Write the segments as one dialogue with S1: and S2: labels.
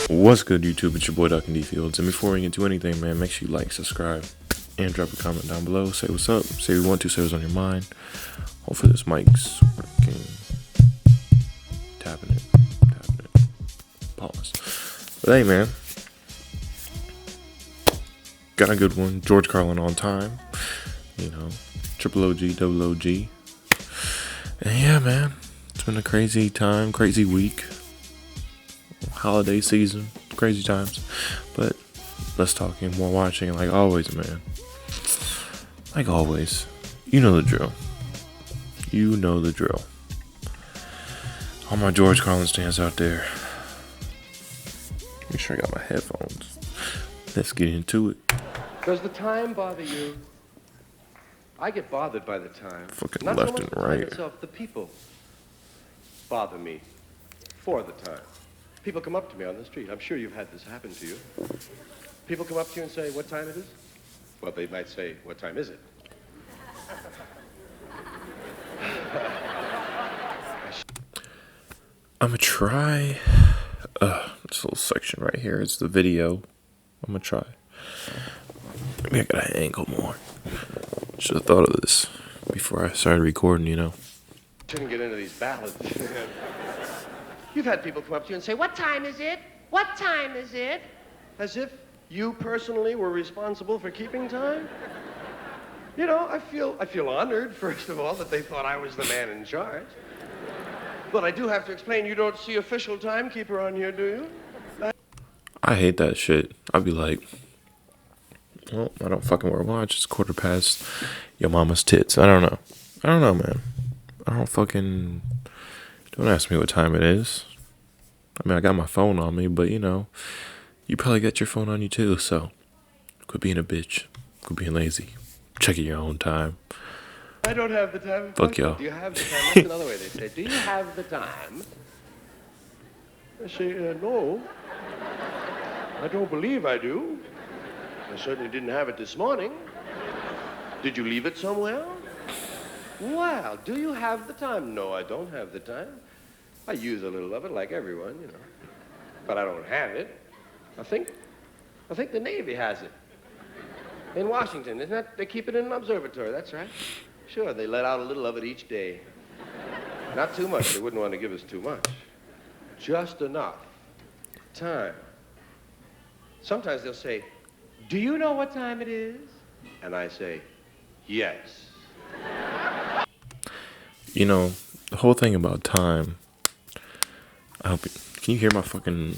S1: What's good, YouTube? It's your boy Duck and D Fields. And before we get into anything, man, make sure you like, subscribe, and drop a comment down below. Say what's up. Say what you want to. Say what's on your mind. Hopefully this mic's working. Tapping it. Pause. But hey, man, got a good one. George Carlin on time. You know, triple OG, double OG. And yeah, man, it's been a crazy time, crazy week. Holiday season, crazy times. But less talking, more watching, like always, man. Like always. You know the drill. You know the drill. All my George Carlin stands out there. Make sure I got my headphones. Let's get into it.
S2: Does the time bother you? I get bothered by the time.
S1: Fucking
S2: Not
S1: left
S2: so much
S1: and
S2: the time
S1: right.
S2: itself, the people bother me for the time. People come up to me on the street. I'm sure you've had this happen to you. People come up to you and say, what time it is? Well, they might say, what time is it?
S1: I'm gonna try. This little section right here is the video. I'm gonna try. Maybe I gotta angle more. Should have thought of this before I started recording, you know.
S2: Shouldn't get into these ballads. You've had people come up to you and say, what time is it? What time is it? As if you personally were responsible for keeping time? You know, I feel honored, first of all, that they thought I was the man in charge. But I do have to explain, you don't see official timekeeper on here, do you?
S1: I hate that shit. I'd be like, well, I don't fucking wear a watch. It's 1:15 your mama's tits. I don't know, man. Don't ask me what time it is. I mean, I got my phone on me, but you know, you probably got your phone on you too, so quit being a bitch. Quit being lazy. Check at your own time.
S2: I don't have the time.
S1: Fuck y'all.
S2: Do you have the time? That's another way they say, do you have the time? I say, no. I don't believe I do. I certainly didn't have it this morning. Did you leave it somewhere? Well, do you have the time? No, I don't have the time. I use a little of it like everyone, you know. But I don't have it. I think the Navy has it. In Washington, isn't that? They keep it in an observatory, that's right. Sure, they let out a little of it each day. Not too much, they wouldn't want to give us too much. Just enough. Time. Sometimes they'll say, do you know what time it is? And I say, yes.
S1: You know, the whole thing about time. Can you hear my fucking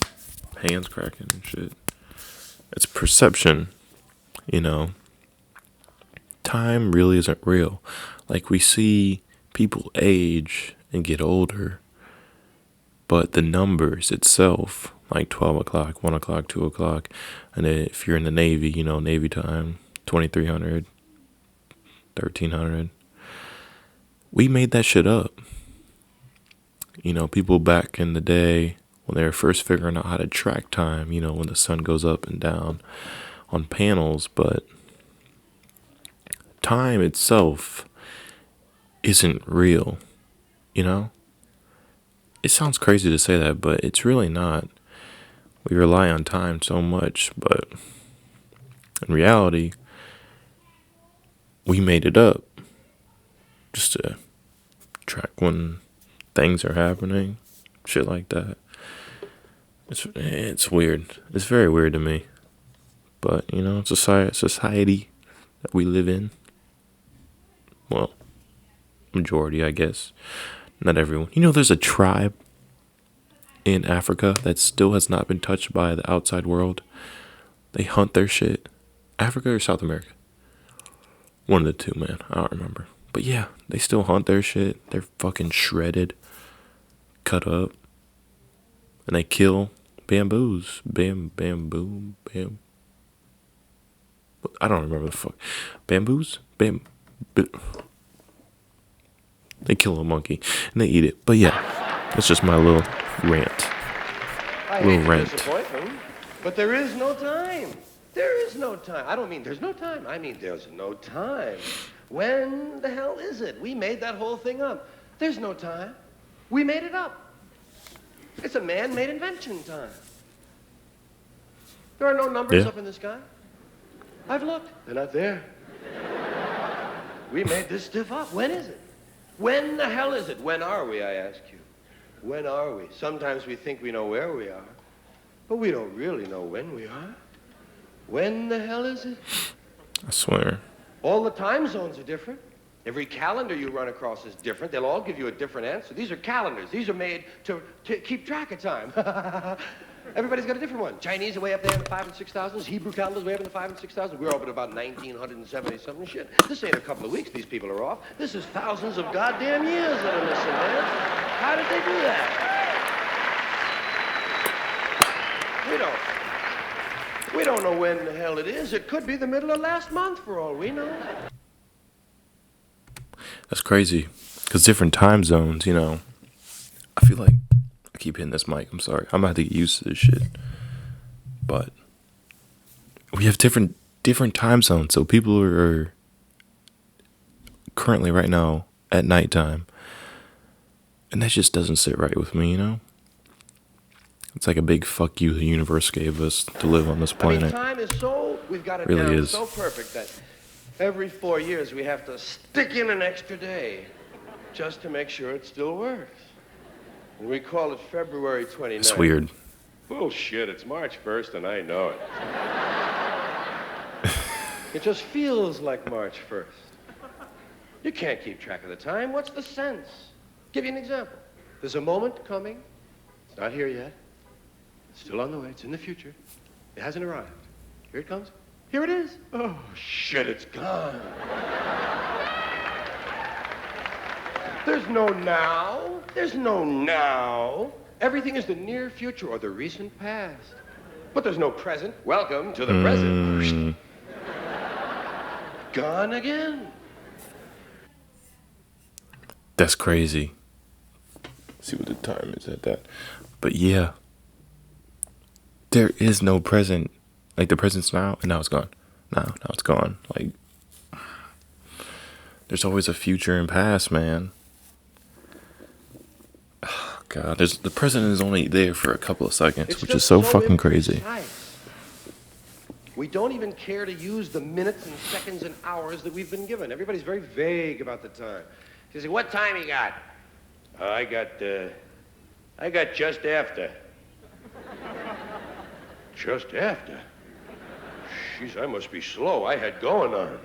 S1: hands cracking and shit? It's perception, you know. Time really isn't real. Like, we see people age and get older, but the numbers itself, like 12 o'clock, 1 o'clock, 2 o'clock, and if you're in the Navy, you know, Navy time, 2300, 1300. We made that shit up. You know, people back in the day, when they were first figuring out how to track time, you know, when the sun goes up and down on panels, but time itself isn't real, you know? It sounds crazy to say that, but it's really not. We rely on time so much, but in reality, we made it up just to track when things are happening, shit like that. It's weird. It's very weird to me. But, you know, society that we live in, well, majority, I guess. Not everyone. You know, there's a tribe in Africa that still has not been touched by the outside world. They hunt their shit. Africa or South America? One of the two, man. I don't remember. But yeah, they still hunt their shit. They're fucking shredded, cut up, and they kill bamboos. Bamboo. I don't remember the fuck. Bamboos? They kill a monkey and they eat it. But yeah, that's just my little rant.
S2: But there is no time. There is no time. I don't mean there's no time. I mean there's no time. When the hell is it? We made that whole thing up. There's no time. We made it up. It's a man-made invention, time. There are no numbers
S1: Yeah.
S2: up in the sky. I've looked. They're not there. We made this stuff up. When is it? When the hell is it? When are we, I ask you? When are we? Sometimes we think we know where we are, but we don't really know when we are. When the hell is it?
S1: I swear.
S2: All the time zones are different. Every calendar you run across is different. They'll all give you a different answer. These are calendars. These are made to keep track of time. Everybody's got a different one. Chinese are way up there in the 5 and 6,000s. Hebrew calendars way up in the 5 and 6,000s. We're up at about 1970 something shit. This ain't a couple of weeks these people are off. This is thousands of goddamn years that are missing, man. How did they do that? We don't know when the hell it is. It could be the middle of last month for all we know.
S1: That's crazy. Because different time zones, you know. I feel like I keep hitting this mic. I'm sorry. I'm about to get used to this shit. But we have different time zones. So people are currently right now at nighttime. And that just doesn't sit right with me, you know? It's like a big fuck you the universe gave us to live on this planet.
S2: Time is we've got it
S1: Really
S2: down
S1: is.
S2: so perfect that every 4 years we have to stick in an extra day just to make sure it still works. And we call it February 29th.
S1: It's weird.
S2: Bullshit, it's March 1st and I know it. It just feels like March 1st. You can't keep track of the time. What's the sense? Give you an example. There's a moment coming. It's not here yet. It's still on the way. It's in the future. It hasn't arrived. Here it comes. Here it is. Oh, shit, it's gone. There's no now. There's no now. Everything is the near future or the recent past. But there's no present. Welcome to the present. Gone again.
S1: That's crazy. See what the time is at that. But yeah. There is no present. Like the present's now and now it's gone. Now it's gone. Like there's always a future and past, man. Oh, God, the present is only there for a couple of seconds, which is so fucking crazy.
S2: We don't even care to use the minutes and seconds and hours that we've been given. Everybody's very vague about the time. You say, what time you got? I got just after. Just after? Jeez, I must be slow. I had going on.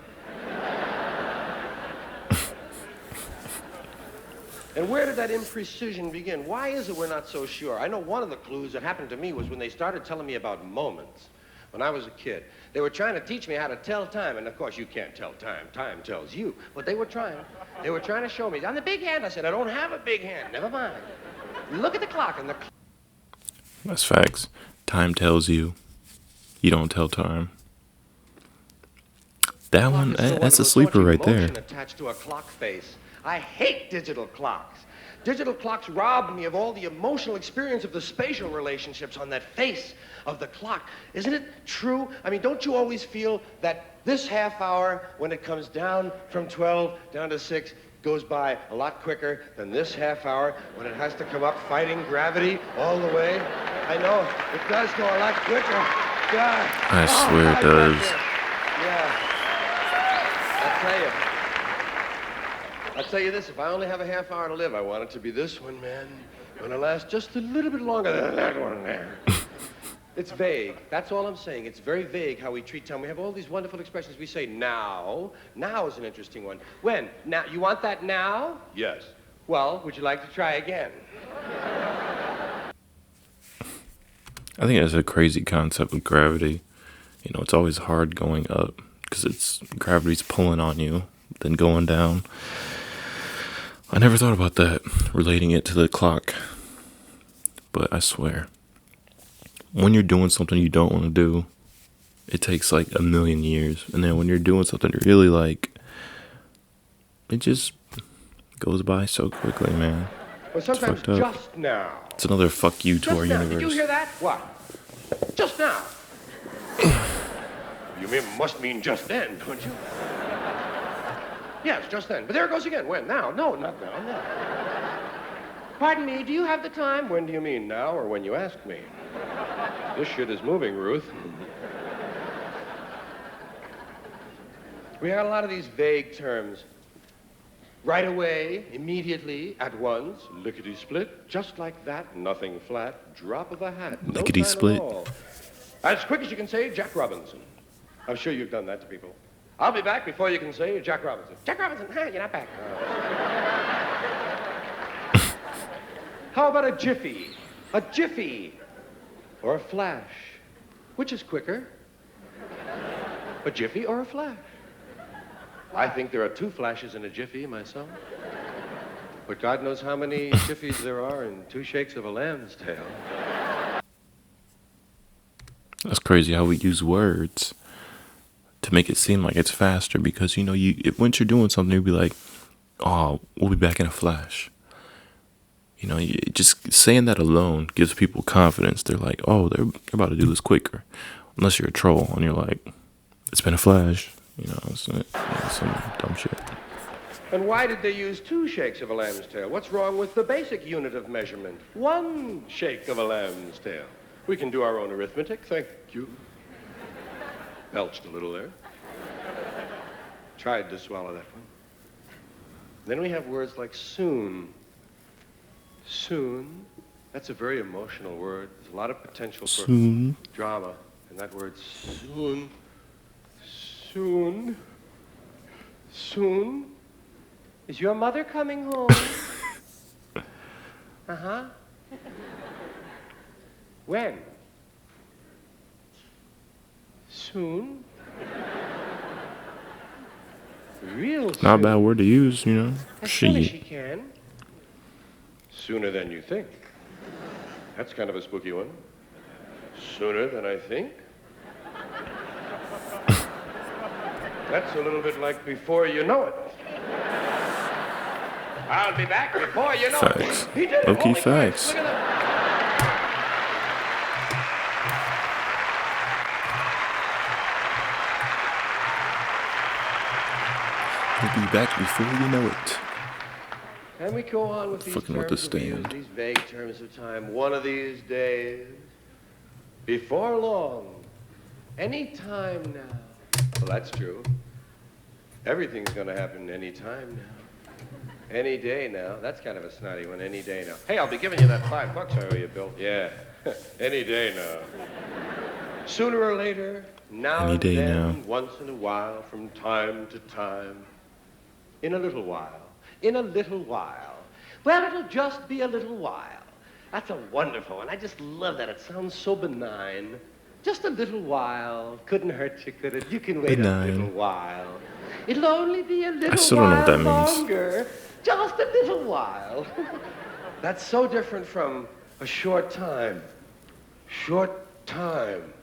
S2: And where did that imprecision begin? Why is it we're not so sure? I know one of the clues that happened to me was when they started telling me about moments. When I was a kid, they were trying to teach me how to tell time, and of course you can't tell time. Time tells you. But they were trying. They were trying to show me. On the big hand, I said, I don't have a big hand. Never mind. Look at the clock, and the clock.
S1: That's facts. Time tells you. You don't tell time. That one, that's a sleeper right there.
S2: Attached to a clock face. I hate digital clocks. Digital clocks rob me of all the emotional experience of the spatial relationships on that face of the clock. Isn't it true? I mean, don't you always feel that this half hour, when it comes down from 12 down to 6, goes by a lot quicker than this half hour when it has to come up fighting gravity all the way? I know, it does go a lot quicker. God.
S1: I swear it does.
S2: Yeah. I'll tell you this, if I only have a half hour to live, I want it to be this one, man. I want to last just a little bit longer than that one there. It's vague. That's all I'm saying. It's very vague how we treat time. We have all these wonderful expressions. We say now. Now is an interesting one. When? Now. You want that now? Yes. Well, would you like to try again?
S1: I think that's a crazy concept with gravity. You know, it's always hard going up because gravity's pulling on you, then going down. I never thought about that, relating it to the clock. But I swear, when you're doing something you don't want to do, it takes like a million years. And then when you're doing something you really like, it just goes by so quickly, man.
S2: Well, sometimes just now.
S1: It's another fuck you to our universe.
S2: Did you hear that? What? Just now. You must mean just then, don't you? Yes, just then. But there it goes again. When? Now? No, not now. No. Pardon me, do you have the time? When do you mean, now or when you ask me? This shit is moving, Ruth. We had a lot of these vague terms. Right away, immediately, at once, lickety-split, just like that, nothing flat, drop of a hat, no
S1: Lickety
S2: sign
S1: split.
S2: at all. As quick as you can say, Jack Robinson. I'm sure you've done that to people. I'll be back before you can say Jack Robinson. Jack Robinson, hi, you're not back. How about a jiffy? A jiffy. Or a flash. Which is quicker? A jiffy or a flash? I think there are 2 flashes in a jiffy myself. But God knows how many jiffies there are in 2 shakes of a lamb's tail.
S1: That's crazy how we use words to make it seem like it's faster because, once you're doing something, you'll be like, oh, we'll be back in a flash. Just saying that alone gives people confidence. They're like, oh, they're about to do this quicker. Unless you're a troll and you're like, it's been a flash. Some dumb shit.
S2: And why did they use 2 shakes of a lamb's tail? What's wrong with the basic unit of measurement? 1 shake of a lamb's tail. We can do our own arithmetic, thank you. Belched a little there. Tried to swallow that one. Then we have words like soon. Soon. That's a very emotional word. There's a lot of potential for drama in that word soon. Soon. Soon. Is your mother coming home? Uh-huh. When? Soon. Real soon.
S1: Not a bad word to use,
S2: As soon as she can. Sooner than you think. That's kind of a spooky one. Sooner than I think. That's a little bit like before you know it. I'll be back before you know
S1: Facts.
S2: it. He did it.
S1: Okay,
S2: Holy
S1: facts.
S2: Christ, look at
S1: We'll be back before you know it.
S2: And we go on with these
S1: Fucking with
S2: terms
S1: the
S2: that we use,
S1: stand.
S2: these vague terms of time. One of these days, before long, any time now. Well, that's true. Everything's going to happen any time now. Any day now. That's kind of a snotty one. Any day now. Hey, I'll be giving you that $5 I owe you, Bill. Yeah. Any day now. Sooner or later, now
S1: Any
S2: and
S1: day
S2: then,
S1: now.
S2: once in a while, from time to time. In a little while. In a little while. Well, it'll just be a little while. That's a wonderful one. I just love that. It sounds so benign. Just a little while. Couldn't hurt you, could it? You can wait
S1: Benign.
S2: a little while. It'll only be a little
S1: I still don't know what that
S2: while
S1: means.
S2: longer. Just a little while. That's so different from a short time. Short time.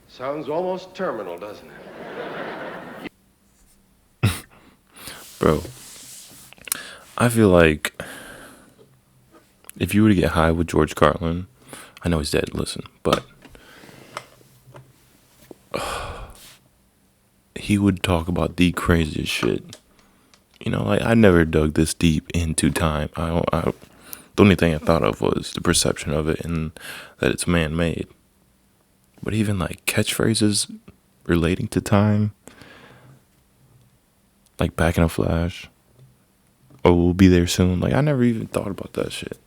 S2: Sounds almost terminal, doesn't it?
S1: Bro, I feel like if you were to get high with George Carlin, I know he's dead, listen, but he would talk about the craziest shit. I never dug this deep into time. The only thing I thought of was the perception of it and that it's man-made. But even like catchphrases relating to time, like back in a flash, or we'll be there soon. Like I never even thought about that shit.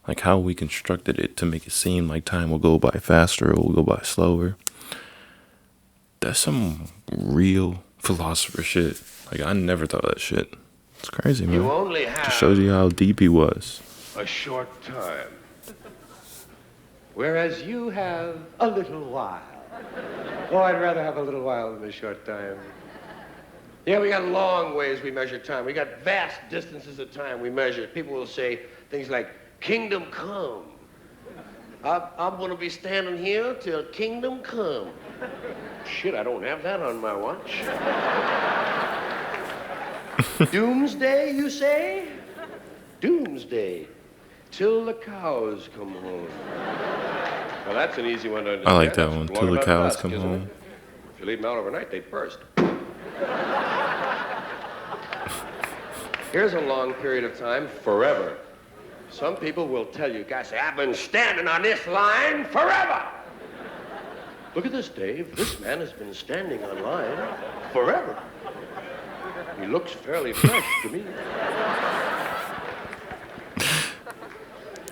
S1: Like how we constructed it to make it seem like time will go by faster or will go by slower. That's some real philosopher shit. Like I never thought of that shit. It's crazy, man.
S2: You only have
S1: Just shows you how deep he was.
S2: a short time. Whereas you have a little while. Oh, I'd rather have a little while than a short time. Yeah, we got long ways we measure time. We got vast distances of time we measure. People will say things like, kingdom come. I'm going to be standing here till kingdom come. Shit, I don't have that on my watch. Doomsday, you say? Doomsday. Till the cows come home. Well, that's an easy one to understand.
S1: I like that one.
S2: That's
S1: Till the
S2: about
S1: cows
S2: dusk,
S1: come
S2: isn't
S1: home.
S2: it? If you leave them out overnight, they burst. Here's a long period of time, forever. Some people will tell you, guys, say, I've been standing on this line forever. Look at this, Dave. This man has been standing online forever. He looks fairly fresh to me.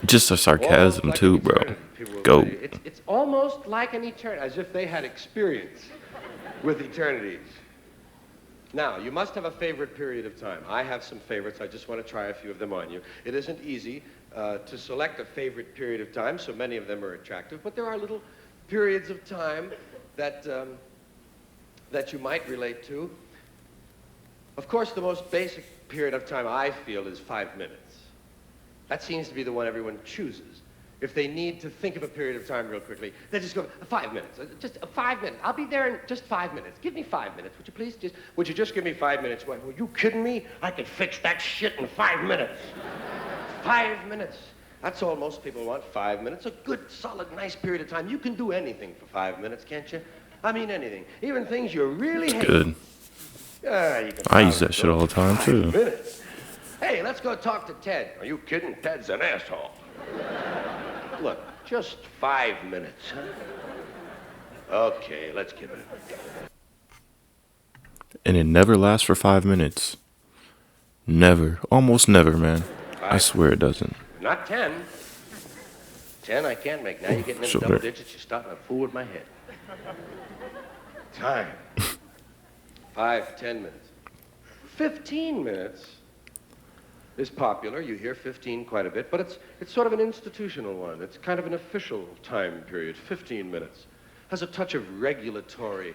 S1: Just a sarcasm too, bro. Go.
S2: It's almost like an eternity, as if they had experience with eternities. Now, you must have a favorite period of time. I have some favorites. I just want to try a few of them on you. It isn't easy to select a favorite period of time, so many of them are attractive, but there are little periods of time that, that you might relate to. Of course, the most basic period of time I feel is 5 minutes. That seems to be the one everyone chooses. If they need to think of a period of time real quickly, they just go, 5 minutes, just 5 minutes. I'll be there in just 5 minutes. Give me 5 minutes, would you please? Would you just give me 5 minutes? Were you kidding me? I could fix that shit in 5 minutes. 5 minutes. That's all most people want, 5 minutes. A good, solid, nice period of time. You can do anything for 5 minutes, can't you? I mean anything. Even things you really hate.
S1: Good. I use that shit all the time, too.
S2: 5 minutes. Hey, let's go talk to Ted. Are you kidding? Ted's an asshole. Look, just 5 minutes, huh? Okay, let's give it.
S1: And it never lasts for 5 minutes. Never. Almost never, man. I swear it doesn't.
S2: Not 10. 10 I can't make. Now you're getting into double digits. You're starting to fool with my head. Time. 5, 10 minutes. 15 minutes is popular. You hear 15 quite a bit, but it's sort of an institutional one. It's kind of an official time period. 15 minutes. Has a touch of regulatory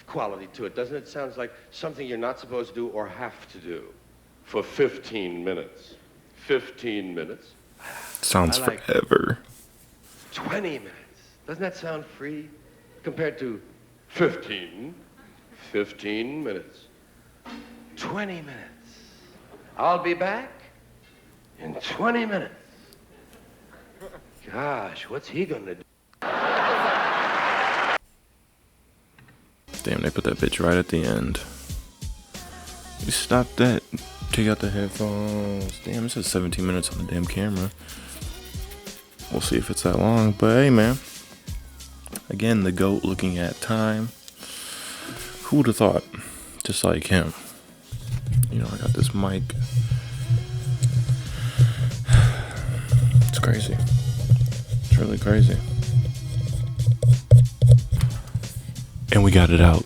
S2: quality to it, doesn't it? Sounds like something you're not supposed to do or have to do for 15 minutes. 15 minutes.
S1: Sounds forever.
S2: 20 minutes. Doesn't that sound free compared to 15 minutes? 20 minutes. I'll be back in 20 minutes. Gosh, what's he gonna do?
S1: Damn, they put that bitch right at the end. You stop that. Take out the headphones. Damn, it says 17 minutes on the damn camera. We'll see if it's that long, but hey, man. Again, the GOAT looking at time. Who would have thought? Just like him. You know, I got this mic. It's crazy. It's really crazy. And we got it out.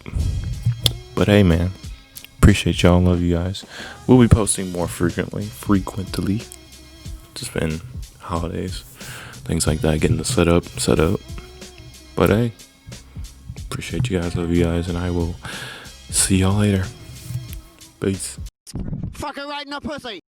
S1: But hey, man. Appreciate y'all. Love you guys. We'll be posting more frequently. Just been holidays. Things like that. Getting the set up. But hey. Appreciate you guys. Love you guys. And I will see y'all later. Peace.
S3: Fucking right in the pussy.